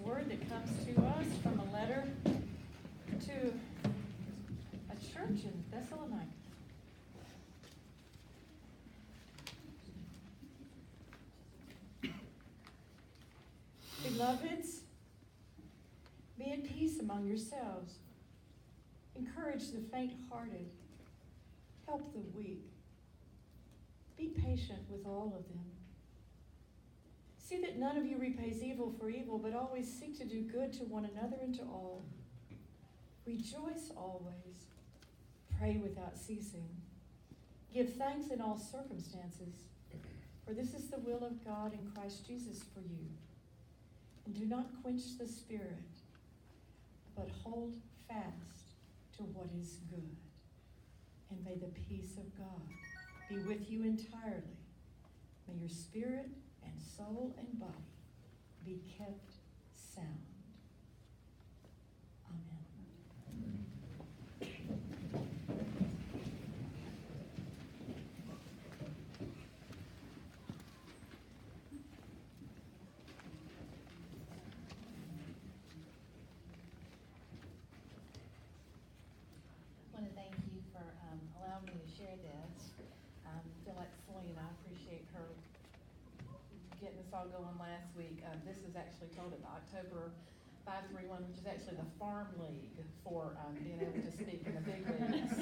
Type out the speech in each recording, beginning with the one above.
word that comes to us from a letter to a church in Thessalonica. Beloveds, be at peace among yourselves. Encourage the faint-hearted. Help the weak. Be patient with all of them. See that none of you repays evil for evil, but always seek to do good to one another and to all. Rejoice always. Pray without ceasing. Give thanks in all circumstances, for this is the will of God in Christ Jesus for you. And do not quench the Spirit, but hold fast to what is good. And may the peace of God be with you entirely. May your spirit and soul and body be kept sound. Amen. I want to thank you for allowing me to share this. I feel like Selena, I appreciate her getting us all going last week. This is actually told at the October 531, which is actually the Farm League for being able to speak in the big leagues.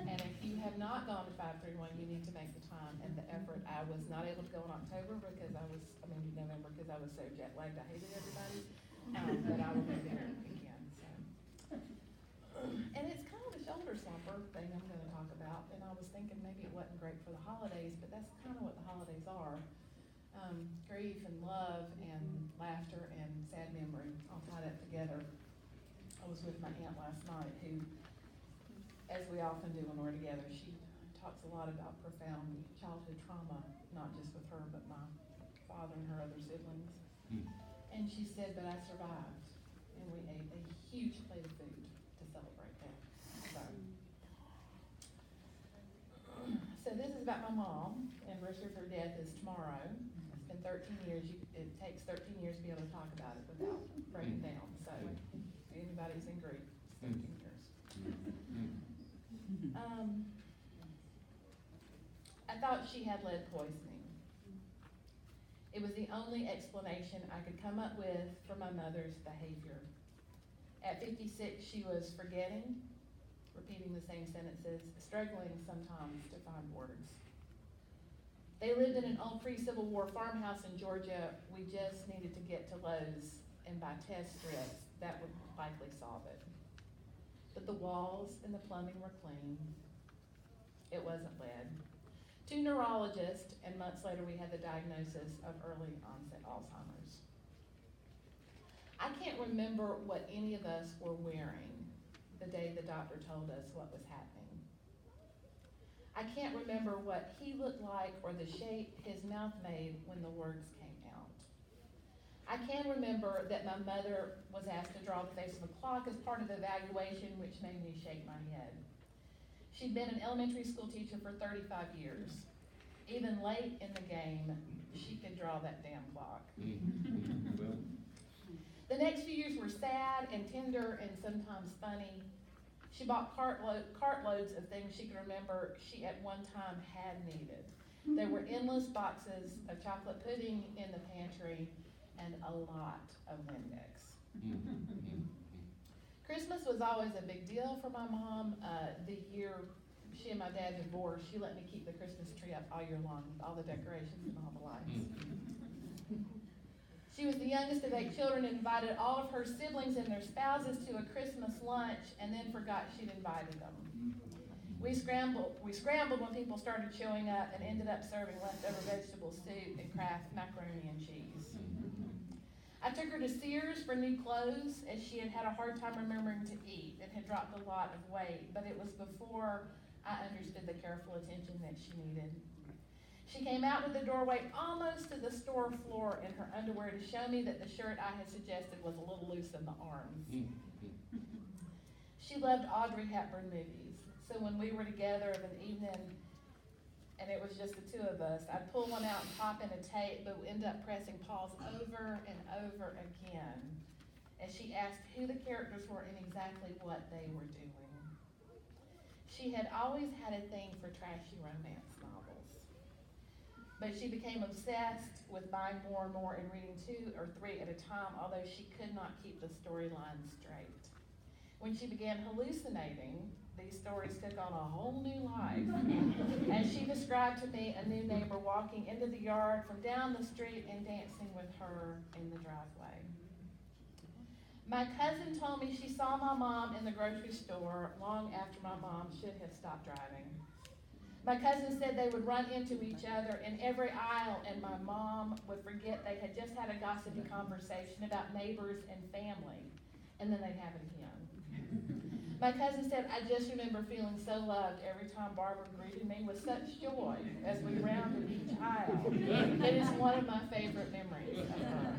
And if you have not gone to 531, you need to make the time and the effort. I was not able to go in November because I was so jet lagged. I hated everybody. But I will be there again. So. And it's kind of a shoulder slumper thing I'm going to talk about. And I was thinking maybe it wasn't great for the holidays, but that's kind of what the holidays are. Grief and love and laughter and sad memory. I'll tie that together. I was with my aunt last night who, as we often do when we're together, she talks a lot about profound childhood trauma, not just with her, but my father and her other siblings. And she said, but I survived. And we ate a huge plate of food to celebrate that. So this is about my mom. Anniversary of her death is tomorrow. It's been 13 years. It takes 13 years to be able to talk about it without breaking down. So if anybody's in grief, it's 13 years. I thought she had lead poisoning. It was the only explanation I could come up with for my mother's behavior. At 56, she was forgetting, repeating the same sentences, struggling sometimes to find words. They lived in an old pre-Civil War farmhouse in Georgia. We just needed to get to Lowe's and buy test strips. That would likely solve it. But the walls and the plumbing were clean. It wasn't lead. 2 neurologists, and months later we had the diagnosis of early onset Alzheimer's. I can't remember what any of us were wearing the day the doctor told us what was happening. I can't remember what he looked like or the shape his mouth made when the words came out. I can remember that my mother was asked to draw the face of a clock as part of the evaluation, which made me shake my head. She'd been an elementary school teacher for 35 years. Even late in the game, she could draw that damn clock. The next few years were sad and tender and sometimes funny. She bought cartloads of things she could remember she at one time had needed. There were endless boxes of chocolate pudding in the pantry and a lot of Windex. Christmas was always a big deal for my mom. The year she and my dad divorced, she let me keep the Christmas tree up all year long with all the decorations and all the lights. She was the youngest of 8 children and invited all of her siblings and their spouses to a Christmas lunch and then forgot she'd invited them. We scrambled when people started showing up and ended up serving leftover vegetable soup and Kraft macaroni and cheese. I took her to Sears for new clothes as she had had a hard time remembering to eat and had dropped a lot of weight, but it was before I understood the careful attention that she needed. She came out to the doorway almost to the store floor in her underwear to show me that the shirt I had suggested was a little loose in the arms. She loved Audrey Hepburn movies, so when we were together of an evening, and it was just the two of us. I'd pull one out and pop in a tape, but would end up pressing pause over and over again as she asked who the characters were and exactly what they were doing. She had always had a thing for trashy romance novels, but she became obsessed with buying more and more and reading 2 or 3 at a time, although she could not keep the storyline straight. When she began hallucinating, these stories took on a whole new life. As she described to me, a new neighbor walking into the yard from down the street and dancing with her in the driveway. My cousin told me she saw my mom in the grocery store long after my mom should have stopped driving. My cousin said they would run into each other in every aisle, and my mom would forget they had just had a gossipy conversation about neighbors and family, and then they'd have it again. My cousin said, I just remember feeling so loved every time Barbara greeted me with such joy as we rounded each aisle. It is one of my favorite memories of her.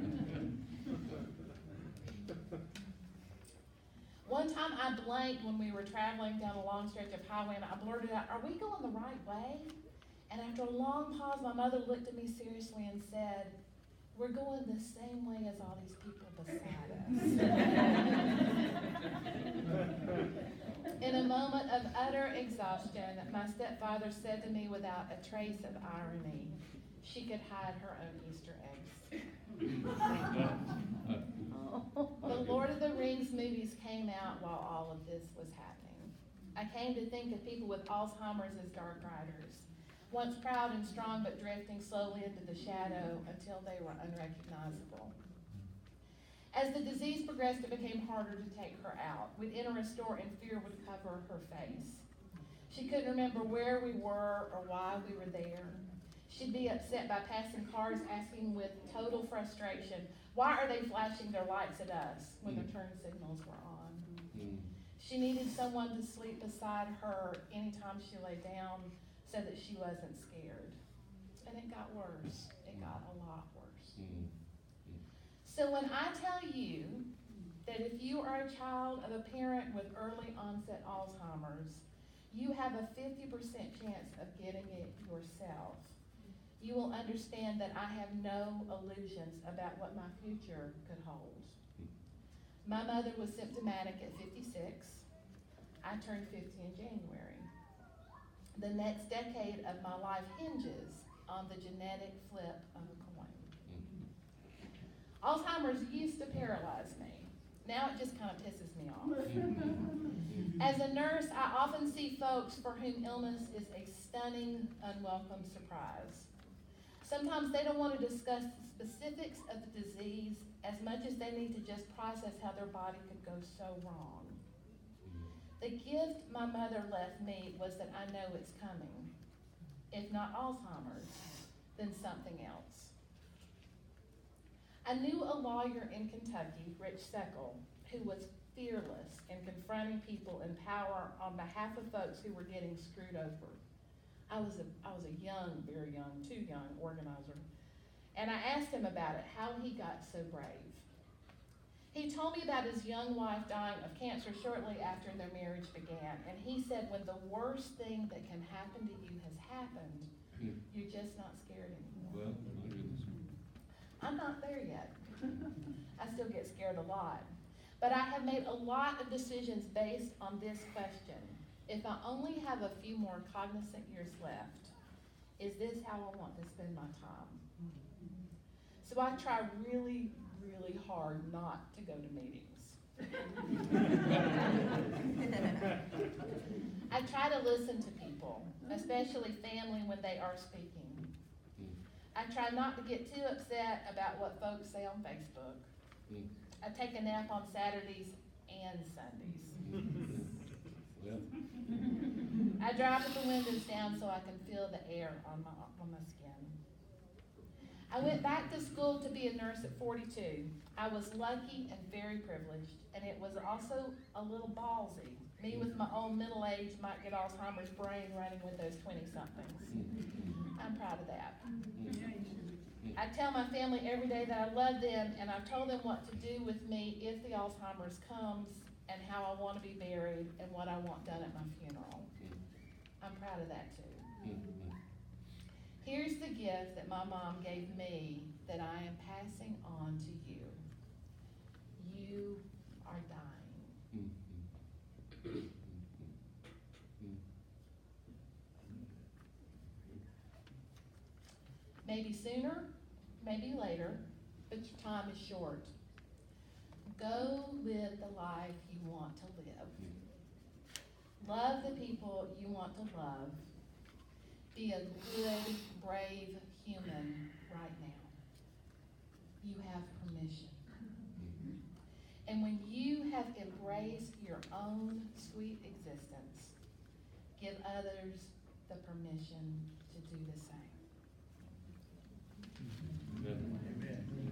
One time I blanked when we were traveling down a long stretch of highway, and I blurted out, are we going the right way? And after a long pause, my mother looked at me seriously and said, we're going the same way as all these people beside us. In a moment of utter exhaustion, my stepfather said to me without a trace of irony, she could hide her own Easter eggs. The Lord of the Rings movies came out while all of this was happening. I came to think of people with Alzheimer's as dark riders, once proud and strong but drifting slowly into the shadow until they were unrecognizable. As the disease progressed, it became harder to take her out. We'd enter a store and fear would cover her face. She couldn't remember where we were or why we were there. She'd be upset by passing cars asking with total frustration, why are they flashing their lights at us when their turn signals were on? She needed someone to sleep beside her anytime she lay down so that she wasn't scared. And it got worse. It got a lot worse. So when I tell you that if you are a child of a parent with early onset Alzheimer's, you have a 50% chance of getting it yourself, you will understand that I have no illusions about what my future could hold. My mother was symptomatic at 56. I turned 50 in January. The next decade of my life hinges on the genetic flip of a coin. Alzheimer's used to paralyze me. Now it just kind of pisses me off. As a nurse, I often see folks for whom illness is a stunning, unwelcome surprise. Sometimes they don't want to discuss the specifics of the disease as much as they need to just process how their body could go so wrong. The gift my mother left me was that I know it's coming. If not Alzheimer's, then something else. I knew a lawyer in Kentucky, Rich Seckel, who was fearless in confronting people in power on behalf of folks who were getting screwed over. I was a young, very young, too young organizer. And I asked him about it, how he got so brave. He told me about his young wife dying of cancer shortly after their marriage began. And he said, when the worst thing that can happen to you has happened, you're just not scared anymore. Well, my goodness. I'm not there yet. I still get scared a lot. But I have made a lot of decisions based on this question. If I only have a few more cognizant years left, is this how I want to spend my time? So I try really, really hard not to go to meetings. I try to listen to people, especially family when they are speaking. I try not to get too upset about what folks say on Facebook. I take a nap on Saturdays and Sundays. Well, I drive with the windows down so I can feel the air on my skin. I went back to school to be a nurse at 42. I was lucky and very privileged, and it was also a little ballsy. Me with my own middle age might get Alzheimer's brain running with those 20-somethings. I'm proud of that. I tell my family every day that I love them, and I've told them what to do with me if the Alzheimer's comes, and how I want to be buried, and what I want done at my funeral. I'm proud of that too. Here's the gift that my mom gave me that I am passing on to you. You are dying. Maybe sooner, maybe later, but your time is short. Go live the life you want to live. Love the people you want to love. Be a good, brave human right now. You have permission. And when you have embraced your own sweet existence, give others the permission to do the same. Amen. Amen.